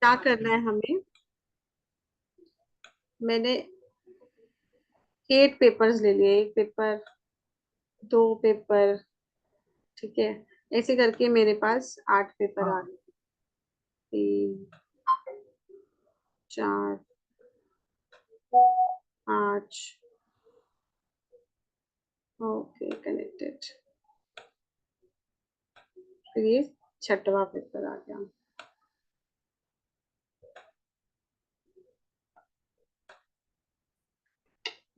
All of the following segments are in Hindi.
क्या करना है हमें? मैंने 8 पेपर्स ले लिए, एक पेपर, 2 पेपर, ठीक है। ऐसे करके मेरे पास 8 पेपर आ गए। 3, 4, 5। Okay, connected. फिर ये छठवां पेपर आ गया।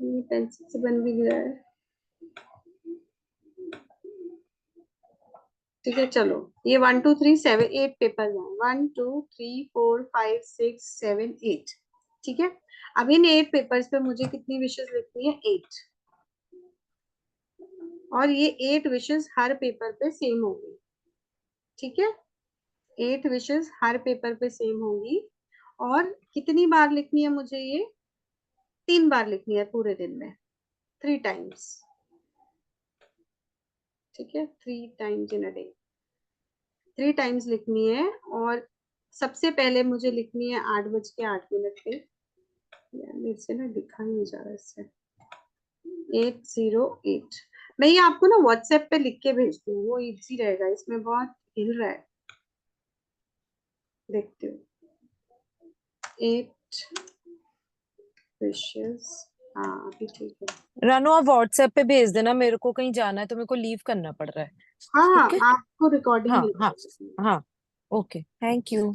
ये पेंसिल से बन भी गया है। ठीक है, चलो। ये 1 2 3 7 8 पेपर हैं। 1 2 3 4 5 6 7 8। ठीक है। अब इन 8 पेपर्स पे मुझे कितनी विशेष लिखनी है? 8। और ये 8 विशेष हर पेपर पे सेम होगी। ठीक है। 8 विशेष हर पेपर पे सेम होगी। और कितनी बार लिखनी है मुझे ये? 3 बार लिखनी है पूरे दिन में। 3 टाइम्स। ठीक है, 3 times in a day. 3 times लिखनी है। और सबसे पहले मुझे लिखनी है 8 बज के 8 मिनट पे। यार मेरे से ना लिखा ही नहीं जा रहा इससे। 808। मैं ये आपको ना व्हाट्सएप पे लिख के भेजती हूँ, वो इजी रहेगा। इसमें बहुत हिल रहा है, देखते हो। 8 विशेस। हाँ, अभी ठीक है। रानू आप व्हाट्सएप पे भेज देना, मेरे को कहीं जाना है तो मेरे को लीव करना पड़ रहा है। हाँ ठीक है। हाँ, आपको रिकॉर्डिंग हाँ भेज हाँ। देती हूँ। हाँ। Okay, thank you.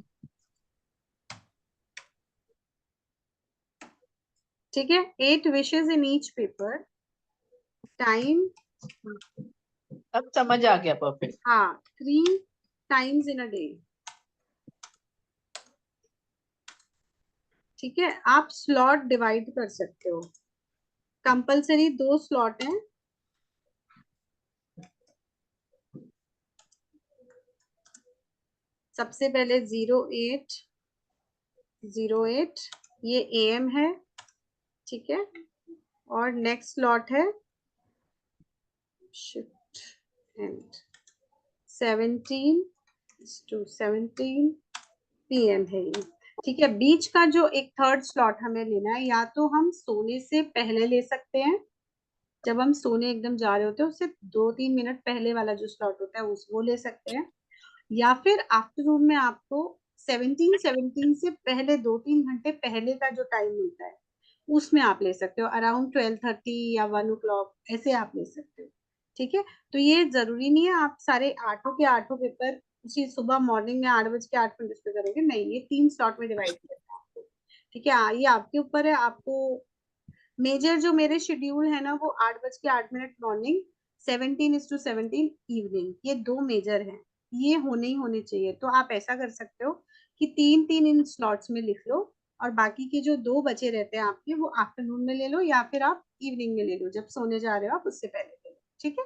ठीक है। 8 wishes in each paper. Time. अब समझ आ गया, परफेक्ट। हाँ, 3 टाइम्स इन अ डे। ठीक है। आप स्लॉट डिवाइड कर सकते हो। कंपलसरी 2 स्लॉट हैं। सबसे पहले 0808, ये AM है। ठीक है। और नेक्स्ट स्लॉट है शिफ्ट एंड 17 to 17 PM है ये। ठीक है। बीच का जो एक थर्ड स्लॉट हमें लेना है, या तो हम सोने से पहले ले सकते हैं, जब हम सोने एकदम जा रहे होते हैं उससे 2 3 मिनट पहले वाला जो स्लॉट होता है उस वो ले सकते हैं। या फिर आफ्टरनून में आपको 17 17 से पहले 2 3 घंटे पहले का जो टाइम मिलता है उसमें आप ले सकते हो। अराउंड 12:30 या 1 o'clock ऐसे आप ले सकते हो। ठीक है। तो ये जरूरी नहीं है आप सारे आठों के आठों पेपर उसी सुबह मॉर्निंग में 8 बज के 8 मिनट पे करोगे, नहीं, ये 3 स्लॉट में डिवाइड करना है आपको। ठीक है। ये आपके ऊपर है। आपको मेजर जो मेरे शेड्यूल है ना, वो 8 बज के 8 मिनट मॉर्निंग, 17 to 17 इवनिंग, ये 2 मेजर हैं। ये होने ही होने चाहिए। तो आप ऐसा कर सकते हो कि 3 3 इन स्लॉट्स में लिख लो। और बाकी के जो 2 बचे रहते हैं आपके, वो आफ्टरनून में ले लो या फिर आप इवनिंग में ले लो, जब सोने जा रहे हो आप उससे पहले ले लो। ठीक है।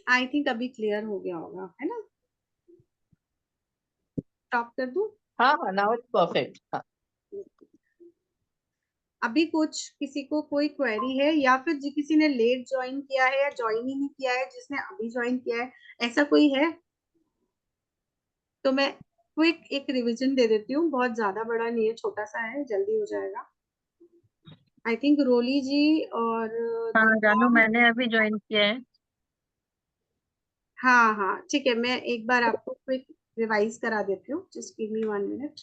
आई थिंक अभी क्लियर हो गया होगा, है ना? स्टॉप कर दूं? हाँ हाँ, नाउ इट्स परफेक्ट। हाँ। अभी कुछ किसी को कोई क्वेरी है, या फिर किसी ने लेट ज्वाइन किया है या ज्वाइन ही नहीं किया है, जिसने अभी ज्वाइन किया है, ऐसा कोई है? तो मैं क्विक एक रिवीजन दे देती हूँ, बहुत ज्यादा बड़ा नहीं है, छोटा सा है, जल्दी हो जाएगा। आई थिंक रोली जी और हाँ दीपा। जानू, मैंने अभी ज्वाइन किया है। हाँ हाँ, ठीक है। मैं एक बार आपको क्विक रिवाइज करा देती हूँ, just give me 1 minute.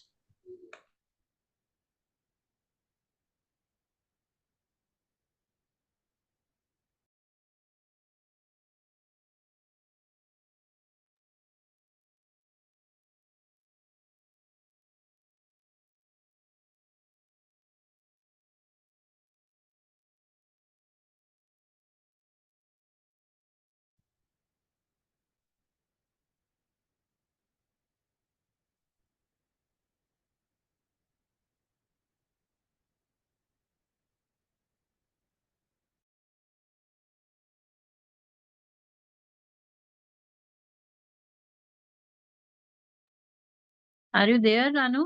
Are you there Ranu?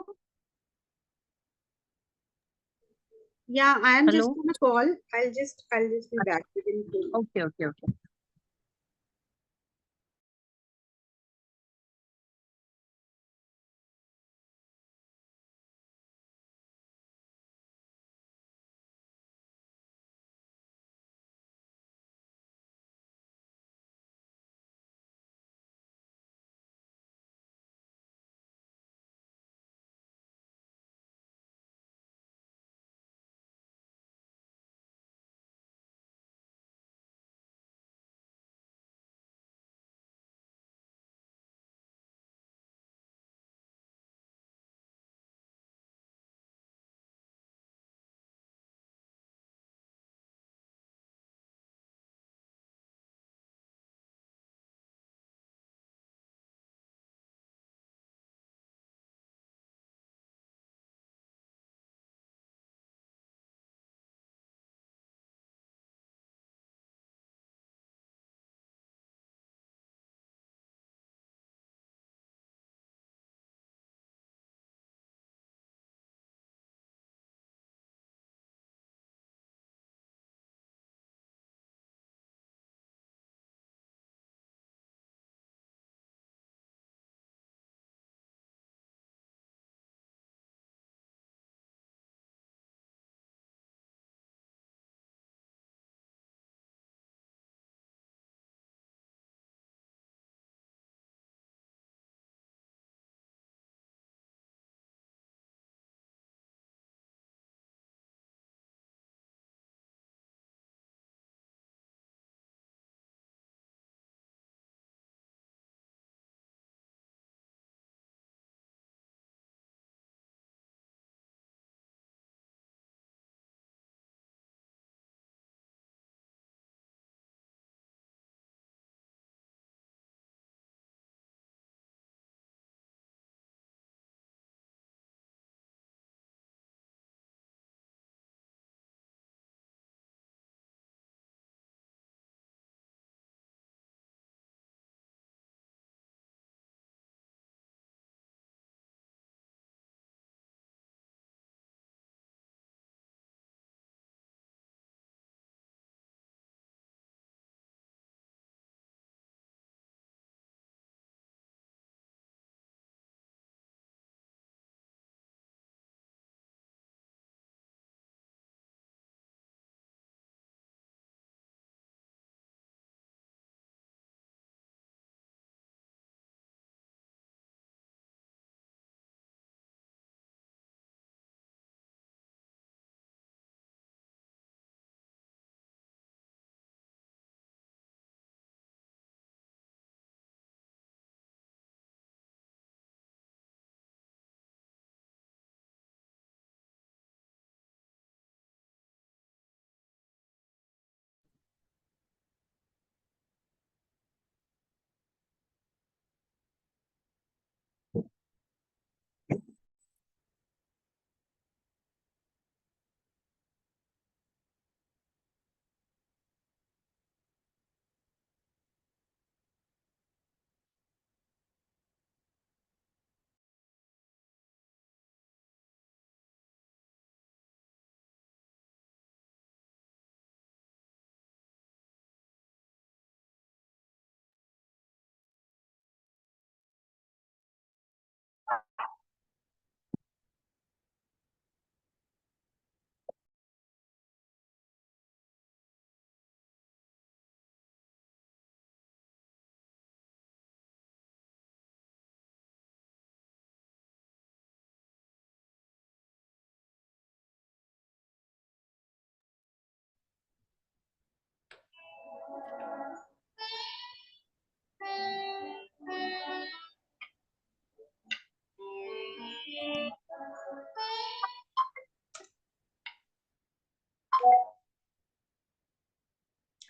Yeah I am hello. Just on a call. I'll just be back within 2 minutes. Okay okay okay.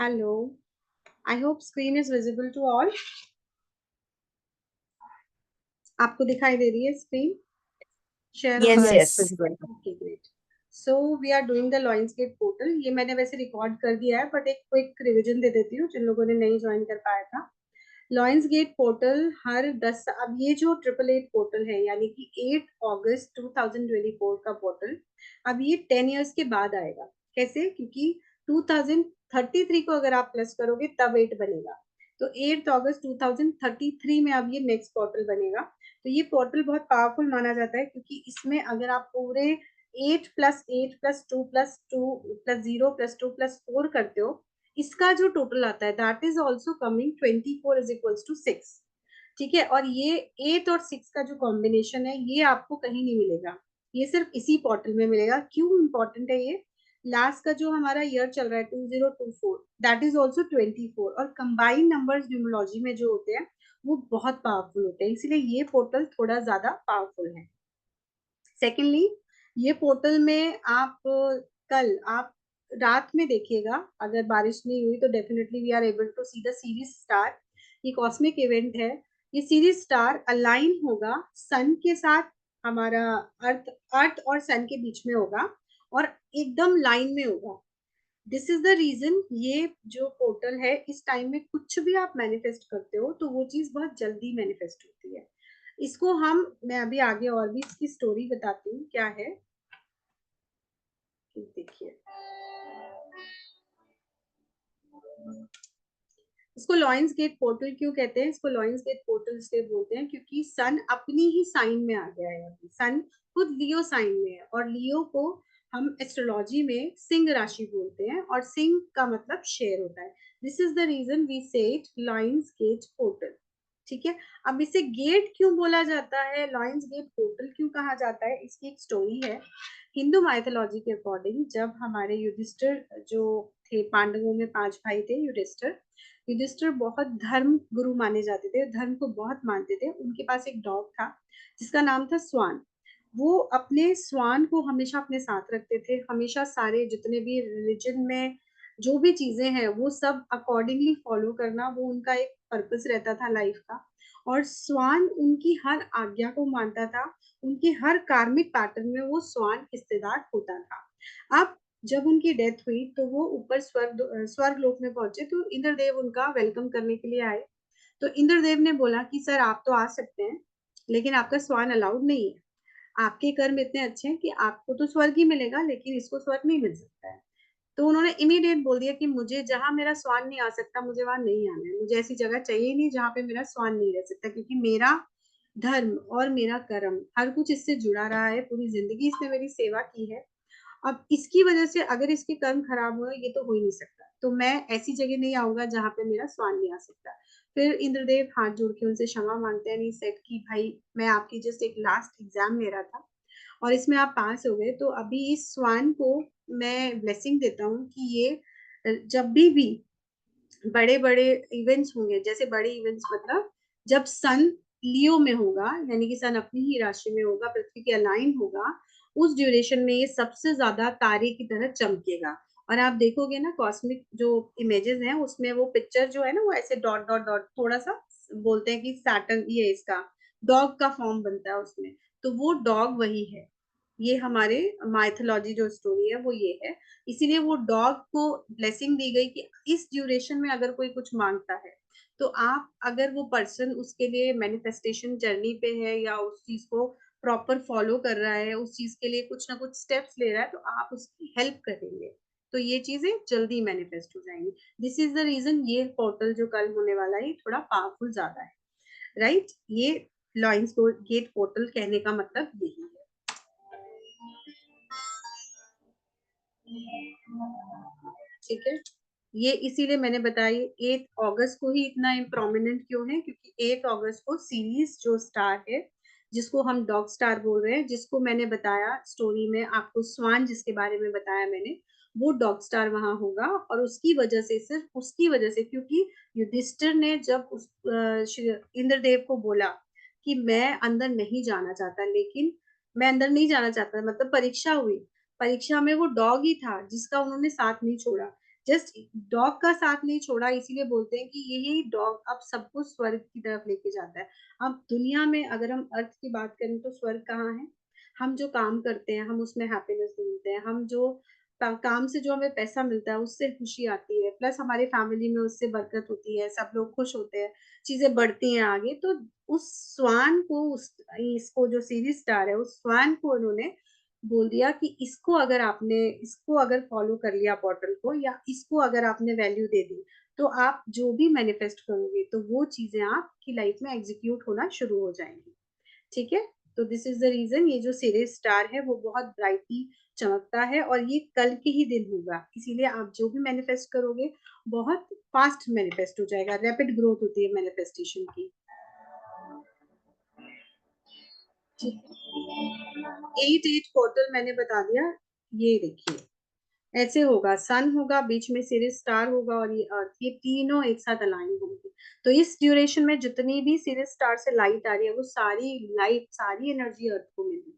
Hello. I hope screen is visible to all. आपको दिखाई दे रही है screen? Share Yes, on. yes. Okay, great. So we are doing the Lionsgate portal. ये मैंने वैसे रिकॉर्ड कर दिया है, बट एक क्विक रिवीजन दे देती हूँ जिन लोगों ने नहीं ज्वाइन कर पाया था. Lionsgate पोर्टल हर 10, अब ये जो 888 पोर्टल है यानी कि 8 अगस्त 2024 का पोर्टल, अब ये 10 इयर्स के बाद आएगा. कैसे? क्योंकि 2033 को अगर आप प्लस करोगे तब 8 बनेगा. तो 8 अगस्त 2033 में अब ये नेक्स्ट पोर्टल बनेगा. तो ये पोर्टल बहुत पावरफुल माना जाता है क्योंकि इसमें अगर आप पूरे 8 + 8 + 2 + 2 + 0 + 2 + 4 करते हो, इसका जो टोटल आता है दैट इज ऑल्सो कमिंग 24 = 6. ठीक है. और ये 8 और 6 का जो कॉम्बिनेशन है ये आपको कहीं नहीं मिलेगा, ये सिर्फ इसी पोर्टल में मिलेगा. क्यों इंपॉर्टेंट है ये? लास्ट का जो हमारा ईयर चल रहा है 2024, दैट इज ऑल्सो 24, और कंबाइंड नंबर्स न्यूमरोलॉजी में जो होते हैं वो बहुत पावरफुल होते हैं, इसलिए ये पोर्टल थोड़ा ज्यादा पावरफुल है. सेकेंडली, ये पोर्टल में आप कल आप रात में देखिएगा, अगर बारिश नहीं हुई तो definitely we are able to see the Sirius star. ये कॉस्मिक इवेंट है. ये सीरीज स्टार अलाइन होगा सन के साथ, हमारा अर्थ और सन के बीच में होगा और एकदम लाइन में होगा. दिस इज द रीजन ये जो पोर्टल है, इस टाइम में कुछ भी आप मैनिफेस्ट करते हो तो वो चीज बहुत जल्दी मैनिफेस्ट होती है. इसको मैं अभी आगे और भी इसकी स्टोरी बताती हूँ क्या है. देखिए, इसको लॉयंस गेट पोर्टल क्यों कहते हैं? इसको लॉयंस गेट पोर्टल इसलिए बोलते हैं क्योंकि सन अपनी ही साइन में आ गया है. अभी सन खुद लियो साइन में है, और लियो को हम एस्ट्रोलॉजी में सिंह राशि बोलते हैं, और सिंह का मतलब शेर होता है. This is the reason we say it lion's gate portal. ठीक है. अब इसे गेट क्यों बोला जाता है, लॉयंस गेट पोर्टल क्यों कहा जाता है, इसकी एक स्टोरी है. हिंदू माइथोलॉजी के अकॉर्डिंग जब हमारे युधिष्ठिर जो थे, पांडवों में 5 भाई थे, युधिष्ठिर बहुत धर्म गुरु माने जाते थे, धर्म को बहुत मानते थे. उनके पास एक डॉग था जिसका नाम था स्वान. वो अपने स्वान को हमेशा अपने साथ रखते थे, हमेशा सारे जितने भी रिलीजन में जो भी चीजें हैं वो सब अकॉर्डिंगली फॉलो करना, वो उनका एक पर्पस रहता था लाइफ का. और स्वान उनकी हर आज्ञा को मानता था, उनके हर कार्मिक पैटर्न में वो स्वान हिस्सेदार होता था. अब जब उनकी डेथ हुई तो वो ऊपर स्वर्ग लोक में पहुंचे, तो इंद्रदेव उनका वेलकम करने के लिए आए. तो इंद्रदेव ने बोला कि सर आप तो आ सकते हैं, लेकिन आपका स्वान अलाउड नहीं है. आपके कर्म इतने अच्छे हैं कि आपको तो स्वर्ग ही मिलेगा, लेकिन इसको स्वर्ग नहीं मिल सकता है. तो उन्होंने इमीडिएट बोल दिया कि मुझे जहां मेरा स्वान नहीं आ सकता, मुझे वहां नहीं आना है. मुझे ऐसी जगह चाहिए नहीं जहां पे मेरा स्वान नहीं रह सकता, क्योंकि मेरा धर्म और मेरा कर्म हर कुछ इससे जुड़ा रहा है, पूरी जिंदगी इसने मेरी सेवा की है. अब इसकी वजह से अगर इसके कर्म खराब हुए, ये तो हो ही नहीं सकता, तो मैं ऐसी जगह नहीं आऊंगा जहां पे मेरा स्वान नहीं आ सकता. फिर इंद्रदेव हाथ जोड़ के उनसे क्षमा मांगते हैं. सेट की भाई मैं आपकी जस्ट एक लास्ट एग्जाम ले रहा था और इसमें आप पास हो गए, तो अभी इस स्वान को मैं ब्लेसिंग देता हूँ कि ये जब भी बड़े बड़े इवेंट्स होंगे, जैसे बड़े इवेंट्स मतलब जब सन लियो में होगा, यानी कि सन अपनी ही राशि में होगा, पृथ्वी के अलाइन होगा, उस ड्यूरेशन में ये सबसे ज्यादा तारे की तरह चमकेगा. और आप देखोगे ना कॉस्मिक जो इमेजेस हैं उसमें वो पिक्चर जो है ना वो ऐसे डॉट डॉट डॉट, थोड़ा सा बोलते हैं कि सैटर्न, ये इसका डॉग का फॉर्म बनता है उसमें, तो वो डॉग वही है. ये हमारे माइथोलॉजी जो स्टोरी है वो ये है. इसीलिए वो डॉग को ब्लेसिंग दी गई कि इस ड्यूरेशन में अगर कोई कुछ मांगता है तो आप, अगर वो पर्सन उसके लिए मैनिफेस्टेशन जर्नी पे है या उस चीज को प्रॉपर फॉलो कर रहा है, उस चीज के लिए कुछ ना कुछ स्टेप्स ले रहा है, तो आप उसकी हेल्प करेंगे तो ये चीजें जल्दी मैनिफेस्ट हो जाएंगी. दिस इज द रीजन ये पोर्टल जो कल होने वाला है थोड़ा पावरफुल ज्यादा है. राइट. ये लॉयंस गेट पोर्टल कहने का मतलब यही है. ठीक है. ये इसीलिए मैंने बताई 8 अगस्त को ही इतना प्रोमिनेंट क्यों है, क्योंकि 8 अगस्त को सीरीज जो स्टार है जिसको हम डॉग स्टार बोल रहे हैं, जिसको मैंने बताया स्टोरी में आपको, स्वान जिसके बारे में बताया मैंने, वो डॉग स्टार वहां होगा. और उसकी वजह से, सिर्फ उसकी वजह से, क्योंकि युधिष्ठिर ने जब उस इंद्रदेव को बोला कि मैं अंदर नहीं जाना चाहता, लेकिन मैं अंदर नहीं जाना चाहता मतलब परीक्षा हुई, परीक्षा में वो डॉग ही था जिसका उन्होंने साथ नहीं छोड़ा. जस्ट डॉग का साथ नहीं छोड़ा, इसीलिए बोलते हैं कि यही डॉग अब सबको स्वर्ग की तरफ लेके जाता है। अब दुनिया में अगर हम अर्थ की बात करें तो स्वर्ग कहाँ है? हम जो काम करते हैं हम उसमें हैप्पीनेस मिलते हैं, हम जो काम से जो हमें पैसा मिलता है उससे खुशी आती है, प्लस हमारे फैमिली में उससे बरकत होती है, सब लोग खुश होते हैं, चीजें बढ़ती हैं आगे। तो उस स्वान को इसको जो सीरीज स्टार है उस स्वान को उन्होंने बोल दिया कि इसको अगर फॉलो कर लिया बॉटल को, या इसको अगर आपने वैल्यू दे दी, तो आप जो भी मैनिफेस्ट करोगे तो वो चीजें आपकी लाइफ में एग्जीक्यूट होना शुरू हो जाएंगी। ठीक है, तो दिस इज द रीजन ये जो सीरीज स्टार है वो बहुत ब्राइटली चमकता है, और ये कल के ही दिन होगा, इसीलिए आप जो भी मैनिफेस्ट करोगे बहुत फास्ट मैनिफेस्ट हो जाएगा, रैपिड ग्रोथ होती है मैनिफेस्टेशन की। ठीक है, 8 पोर्टल मैंने बता दिया, ये देखिए ऐसे होगा, सन होगा, बीच में सीरीज स्टार होगा, और ये अर्थ, ये तीनों एक साथ अलाइन होंगे। तो इस ड्यूरेशन में जितनी भी सीरीज स्टार से लाइट आ रही है वो सारी लाइट, सारी एनर्जी अर्थ को मिल रही है,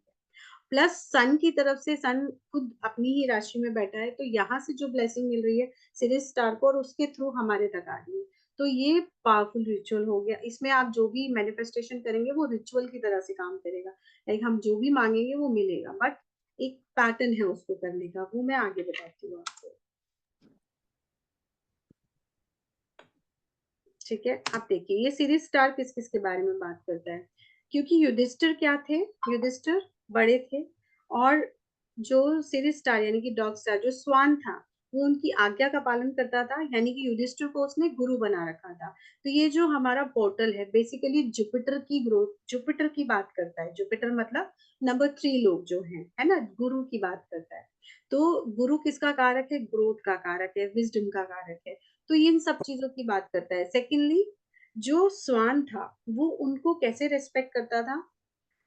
प्लस सन की तरफ से, सन खुद अपनी ही राशि में बैठा है, तो यहाँ से जो ब्लेसिंग मिल रही है सीरीज स्टार को, और उसके थ्रू हमारे तक आ रही है। तो ये पावरफुल रिचुअल हो गया, इसमें आप जो भी मैनिफेस्टेशन करेंगे वो रिचुअल की तरह से काम करेगा, लाइक हम जो भी मांगेंगे वो मिलेगा, बट एक पैटर्न है उसको करने का, वो मैं आगे बताती हूँ आपको। ठीक है, आप देखिए ये सीरीज स्टार किस किस के बारे में बात करता है, क्योंकि युधिष्ठिर क्या थे, युधिष्ठिर बड़े थे, और जो सीरीज स्टार यानी कि डॉग स्टार जो स्वान था वो उनकी आज्ञा का पालन करता था, यानी कि युधिष्ठिर को उसने गुरु बना रखा था। तो ये जो हमारा पोर्टल है बेसिकली जुपिटर की ग्रोथ, जुपिटर की बात करता है, जुपिटर मतलब नंबर 3 लोग जो है ना, गुरु की बात करता है। तो गुरु किसका कारक है? ग्रोथ का कारक है, विजडम का कारक है, तो इन सब चीजों की बात करता है। सेकेंडली जो स्वान था वो उनको कैसे रेस्पेक्ट करता था?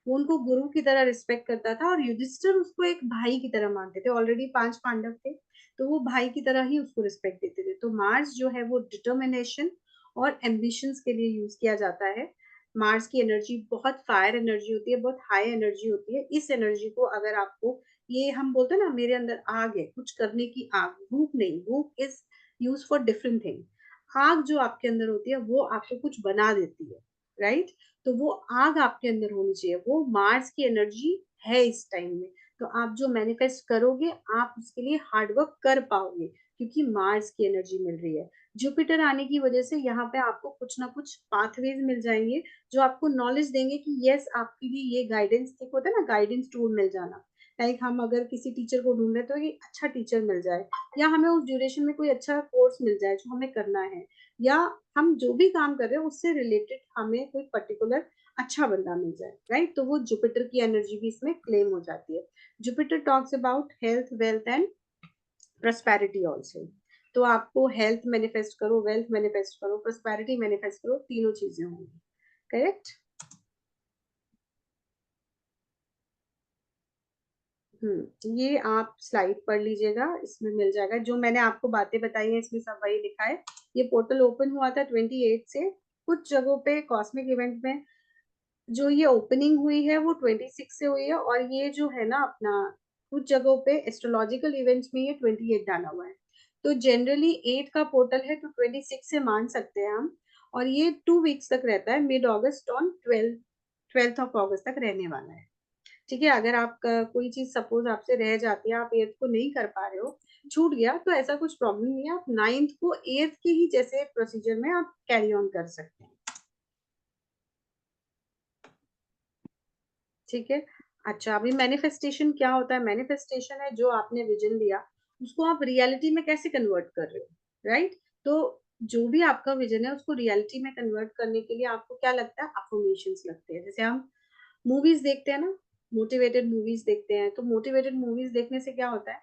वो उनको गुरु की तरह रिस्पेक्ट करता था, और युधिष्ठिर उसको एक भाई की तरह मानते थे, ऑलरेडी 5 पांडव थे तो वो भाई की तरह ही उसको रिस्पेक्ट देते थे। तो मार्स जो है वो डिटर्मिनेशन और एम्बिशंस के लिए यूज किया जाता है। मार्स की एनर्जी बहुत फायर एनर्जी होती है, बहुत हाई एनर्जी होती है। इस एनर्जी को अगर आपको, ये हम बोलते हैं ना मेरे अंदर आग है, कुछ करने की आग, भूख नहीं, भूख is use for different thing. आग जो आपके अंदर होती है वो आपको कुछ बना देती है, राइट? तो वो आग आपके अंदर होनी चाहिए, वो मार्स की एनर्जी है इस टाइम में। तो आप जो मैनिफेस्ट करोगे आप उसके लिए हार्डवर्क कर पाओगे, क्योंकि मार्स की एनर्जी मिल रही है। जुपिटर आने की वजह से यहाँ पे आपको कुछ ना कुछ पाथवेज मिल जाएंगे जो आपको नॉलेज देंगे कि यस आपके लिए ये गाइडेंस, एक होता है ना गाइडेंस टूल मिल जाना, लाइक हम अगर किसी टीचर को ढूंढ रहे तो एक अच्छा टीचर मिल जाए, या हमें उस ड्यूरेशन में कोई अच्छा कोर्स मिल जाए जो हमें करना है, या हम जो भी काम कर रहे हैं उससे रिलेटेड हमें कोई पर्टिकुलर अच्छा बंदा मिल जाए, राइट? तो वो जुपिटर की एनर्जी भी इसमें क्लेम हो जाती है। Jupiter talks about health, wealth and prosperity also. तो आपको हेल्थ मैनिफेस्ट करो, वेल्थ मैनिफेस्ट करो, प्रोस्पेरिटी मैनिफेस्ट करो, तीनों चीजें होंगी, करेक्ट? ये आप स्लाइड पढ़ लीजिएगा, इसमें मिल जाएगा जो मैंने आपको बातें बताई हैं, इसमें सब वही लिखा है। ये पोर्टल ओपन हुआ था 28 से, कुछ जगहों पे कॉस्मिक इवेंट में जो ये ओपनिंग हुई है वो 26 से हुई है, और ये जो है ना अपना कुछ जगहों पे एस्ट्रोलॉजिकल इवेंट्स में ये 28 डाला हुआ है। तो जनरली 8 का पोर्टल है तो 26 से मान सकते हैं हम, और ये 2 वीक्स तक रहता है, mid August on 12th of अगस्त तक रहने वाला है। ठीक है, अगर आप कोई चीज सपोज आपसे रह जाती है, आप 8th को नहीं कर पा रहे हो, छूट गया, तो ऐसा कुछ प्रॉब्लम नहीं है, आप 9th को 8th के ही जैसे प्रोसीजर में आप कैरी ऑन कर सकते हैं। ठीक है, अच्छा अभी मैनिफेस्टेशन क्या होता है? मैनिफेस्टेशन है जो आपने विजन लिया उसको आप रियलिटी में कैसे कन्वर्ट कर रहे हो, राइट? तो जो भी आपका विजन है उसको रियलिटी में कन्वर्ट करने के लिए आपको क्या लगता है? अफर्मेशंस लगते हैं। जैसे हम मूवीज देखते हैं ना, मोटिवेटेड मूवीज देखते हैं, तो मोटिवेटेड मूवीज देखने से क्या होता है,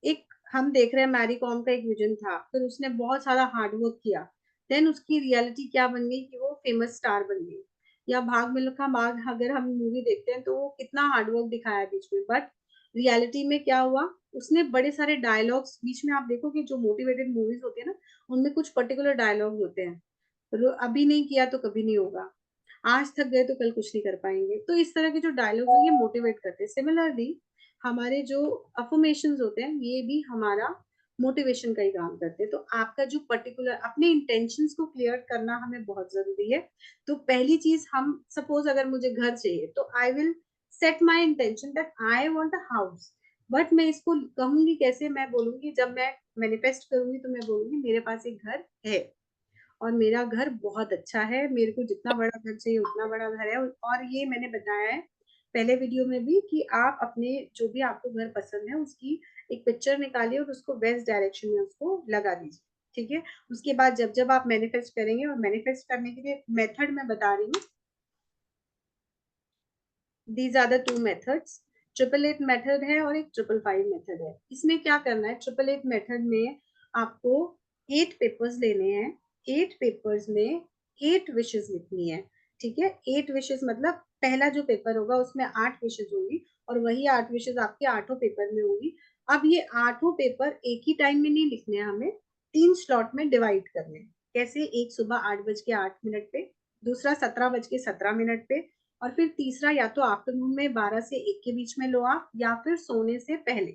एक हम देख रहे हैं मैरी कॉम का एक विजन था, फिर उसने बहुत सारा हार्डवर्क किया, देन उसकी रियलिटी क्या बन गई कि वो फेमस स्टार बन गई। या भाग मिल्खा भाग अगर हम मूवी देखते हैं तो वो कितना हार्डवर्क दिखाया बीच में, बट रियलिटी में क्या हुआ, उसने बड़े सारे डायलॉग्स बीच में, आप देखो कि जो मोटिवेटेड मूवीज होती है ना उनमें कुछ पर्टिकुलर डायलॉग्स होते हैं, अभी नहीं किया तो कभी नहीं होगा, आज थक गए तो कल कुछ नहीं कर पाएंगे, तो इस तरह के जो डायलॉग है ये मोटिवेट करते हैं। सिमिलरली हमारे जो अफर्मेशंस होते हैं ये भी हमारा मोटिवेशन का ही काम करते हैं। तो आपका जो पर्टिकुलर अपने इंटेंशंस को क्लियर करना हमें बहुत जरूरी है। तो पहली चीज, हम सपोज अगर मुझे घर चाहिए तो I will set my intention that I want a house. But मैं इसको कहूंगी कैसे, मैं बोलूंगी जब मैं मैनिफेस्ट करूंगी तो मैं बोलूंगी मेरे पास एक घर है और मेरा घर बहुत अच्छा है, मेरे को जितना बड़ा घर चाहिए उतना बड़ा घर है। और ये मैंने बताया है पहले वीडियो में भी कि आप अपने जो भी आपको घर पसंद है उसकी एक पिक्चर निकालिए और उसको वेस्ट डायरेक्शन में उसको लगा दीजिए। ठीक है, उसके बाद जब जब आप मैनिफेस्ट करेंगे, और मैनिफेस्ट करने के लिए मेथड मैं बता रही हूँ, these are the two methods. 888 method है और एक 555 मेथड है। इसमें क्या करना है, 888 मेथड में आपको 8 पेपर्स लेने हैं। 8 पेपर्स में 8 विशेस लिखनी है। ठीक है, 8 विशेस मतलब पहला जो पेपर होगा उसमें 8 विशेस होंगी और वही 8 विशेस आपके 8 पेपर में होंगी। अब ये 8 पेपर एक ही टाइम में नहीं लिखने हैं, हमें 3 स्लॉट में डिवाइड करने हैं। कैसे, एक सुबह 8:08 पे, दूसरा 17:17 पे, और फिर तीसरा या तो आफ्टरनून में 12 से 1 के बीच में लो आप, या फिर सोने से पहले।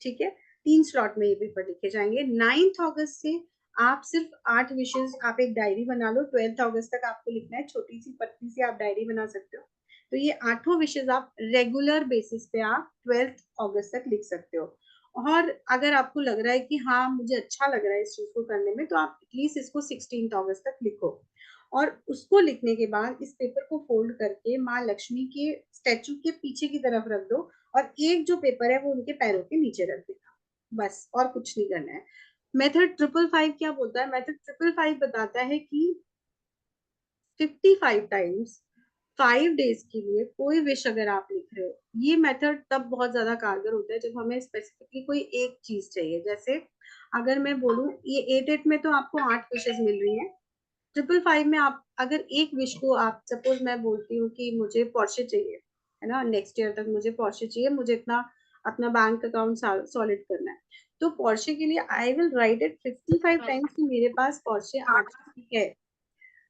ठीक है, 3 स्लॉट में ये पेपर लिखे जाएंगे। 9 अगस्त से आप सिर्फ 8 विशेस, आप एक डायरी बना लो, 12 अगस्त तक आपको लिखना है, छोटी सी पतली सी आप डायरी बना सकते हो। तो ये 8 विशेस आप रेगुलर बेसिस पे आप 12 अगस्त तक लिख सकते हो। और अगर आपको लग रहा है कि हाँ मुझे अच्छा लग रहा है इस चीज को करने में, तो आप एटलीस्ट इसको 16 अगस्त तक लिखो। और उसको लिखने के बाद इस पेपर को फोल्ड करके माँ लक्ष्मी के स्टेचू के पीछे की तरफ रख दो, और एक जो पेपर है वो उनके पैरों के नीचे रख देना, बस, और कुछ नहीं करना है। मेथड 555 क्या बोलता है, मेथड 555 बताता है कि 55 टाइम्स 5 डेज के लिए कोई विश अगर आप लिख रहे हो, ये मेथड तब बहुत ज्यादा कारगर होता है जब हमें स्पेसिफिकली कोई एक चीज चाहिए। जैसे अगर मैं बोलूं ये 88 में तो आपको 8 विशेस मिल रही है, 555 में आप अगर एक विश को, आप सपोज मैं बोलती हूँ कि मुझे पोर्शे चाहिए, है ना, नेक्स्ट ईयर तक मुझे पोर्शे चाहिए, मुझे इतना अपना बैंक अकाउंट सॉलिड करना है, तो पोर्शे के लिए I will write it 55 times कि मेरे पास पोर्शे आ चुकी है,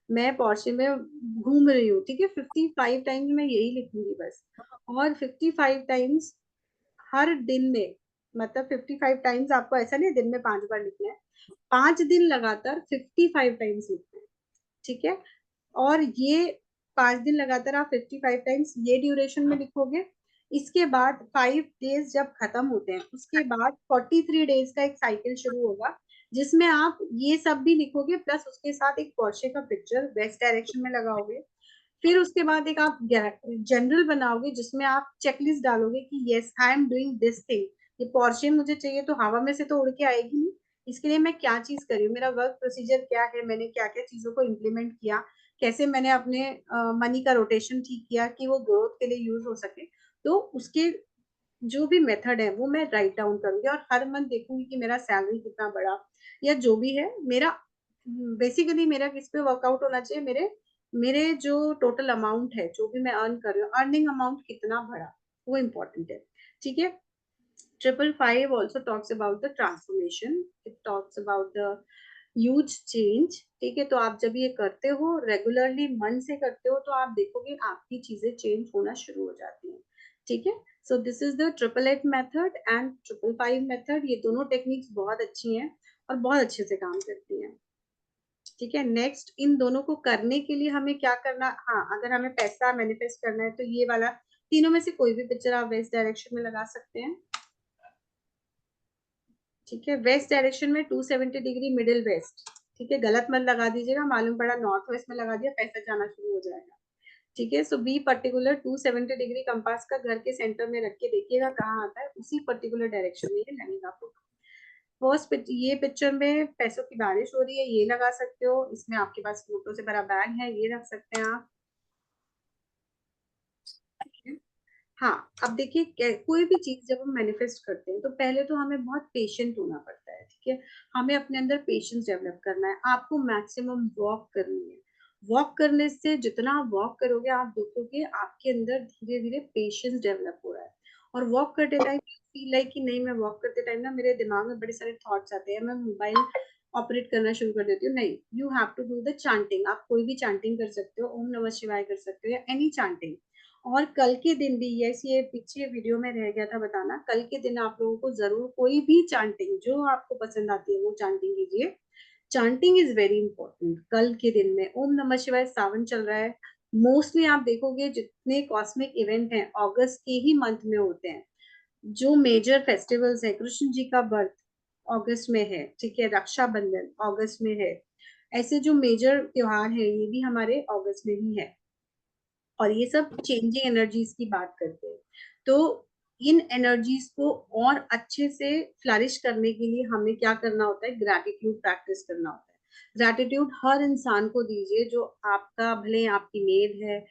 मैं पोर्शे में घूम रही हूँ। ठीक है, 55 टाइम्स मैं यही लिखूंगी बस। और 55 टाइम्स हर दिन में, मतलब 55 टाइम्स आपको ऐसा नहीं दिन में 5 बार लिखना है, 5 दिन लगातार 55 टाइम्स लिखना है। ठीक है, और ये 5 दिन लगातार आप 55 टाइम्स ये ड्यूरेशन में लिखोगे। इसके बाद 5 डेज जब खत्म होते हैं उसके बाद 43 डेज का एक साइकिल शुरू होगा, जिसमें आप ये सब भी लिखोगे प्लस उसके साथ एक पोर्शे का पिक्चर वेस्ट डायरेक्शन में लगाओगे। फिर उसके बाद एक आप जनरल बनाओगे जिसमें आप चेकलिस्ट डालोगे कि yes I am doing this thing, ये पोर्शे मुझे चाहिए तो हवा में से तो उड़ के आएगी नहीं, इसके लिए मैं क्या चीज करी हूँ, मेरा वर्क प्रोसीजर क्या है, मैंने क्या क्या चीजों को इम्प्लीमेंट किया, कैसे मैंने अपने मनी का रोटेशन ठीक किया कि वो ग्रोथ के लिए यूज हो सके। तो उसके जो भी मेथड है वो मैं राइट डाउन करूंगी और हर मंथ देखूंगी कि मेरा सैलरी कितना बढ़ा, या जो भी है मेरा, बेसिकली मेरा किस पे वर्कआउट होना चाहिए, मेरे मेरे जो टोटल अमाउंट है जो भी मैं अर्न कर रही हूँ, अर्निंग अमाउंट कितना बढ़ा, वो इम्पोर्टेंट है। ठीक है, 555 also talks about the transformation, it talks about the huge change। ठीक है, तो आप जब ये करते हो रेगुलरली मन से करते हो तो आप देखोगे आपकी चीजें चेंज होना शुरू हो जाती हैं। ठीक है, so this is the 888 method and 555 method, ये दोनों टेक्निक्स बहुत अच्छी हैं और बहुत अच्छे से काम करती हैं। ठीक है, नेक्स्ट इन दोनों को करने के लिए हमें क्या करना, हाँ अगर हमें पैसा मैनिफेस्ट करना है तो ये वाला तीनों में से कोई भी पिक्चर आप वेस्ट डायरेक्शन में लगा सकते हैं। ठीक है, वेस्ट डायरेक्शन में 270 डिग्री मिडिल वेस्ट। ठीक है, गलत मत लगा दीजिएगा, मालूम पड़ा नॉर्थ वेस्ट में लगा दिया पैसा जाना शुरू हो जाएगा। ठीक है, सो बी पर्टिकुलर, 270 डिग्री कंपास का घर के सेंटर में रख के देखिएगा कहाँ आता है, उसी पर्टिकुलर डायरेक्शन में ये लगेगा आपको। फर्स्ट ये पिक्चर में पैसों की बारिश हो रही है, ये लगा सकते हो, इसमें आपके पास फोटो से भरा बैग है, ये रख सकते हैं आप। हाँ, अब देखिए कोई भी चीज जब हम मैनिफेस्ट करते हैं तो पहले तो हमें बहुत पेशेंट होना पड़ता है। ठीक है, हमें अपने अंदर पेशेंस डेवलप करना है, आपको मैक्सिमम वॉक करनी है। वॉक करने से जितना आप वॉक करोगे आप देखोगे आपके अंदर धीरे धीरे पेशेंस डेवलप हो रहा है। और वॉक करते टाइम फील लाइक कि नहीं, मैं वॉक करते टाइम ना मेरे दिमाग में बड़े सारे थॉट्स आते हैं, मैं मोबाइल ऑपरेट करना शुरू कर देती हूँ, नहीं, you have to do the chanting. आप कोई भी चांटिंग कर सकते हो, ओम नमः शिवाय कर सकते हो या एनी चांटिंग। और कल के दिन भी, यस ये पीछे वीडियो में रह गया था बताना, कल के दिन आप लोगों को जरूर कोई भी चांटिंग जो आपको पसंद आती है वो चांटिंग कीजिए। Chanting is very important. कल के दिन में ओम नमः शिवाय, सावन चल रहा है, मोस्टली आप देखोगे जितने कॉस्मिक इवेंट हैं अगस्त के ही मंथ में होते हैं। जो मेजर फेस्टिवल्स है, कृष्ण जी का बर्थ अगस्त में है, ठीक है, रक्षाबंधन अगस्त में है, ऐसे जो मेजर त्योहार है ये भी हमारे अगस्त में ही है। और ये सब चेंजिंग एनर्जीज की बात करते हैं। तो इन एनर्जीज को और अच्छे से फ्लरिश करने के लिए हमें क्या करना होता है, ग्रैटिट्यूड प्रैक्टिस करना होता है। ग्रैटिट्यूड हर इंसान को दीजिए, जो आपका, भले आपकी मेड है,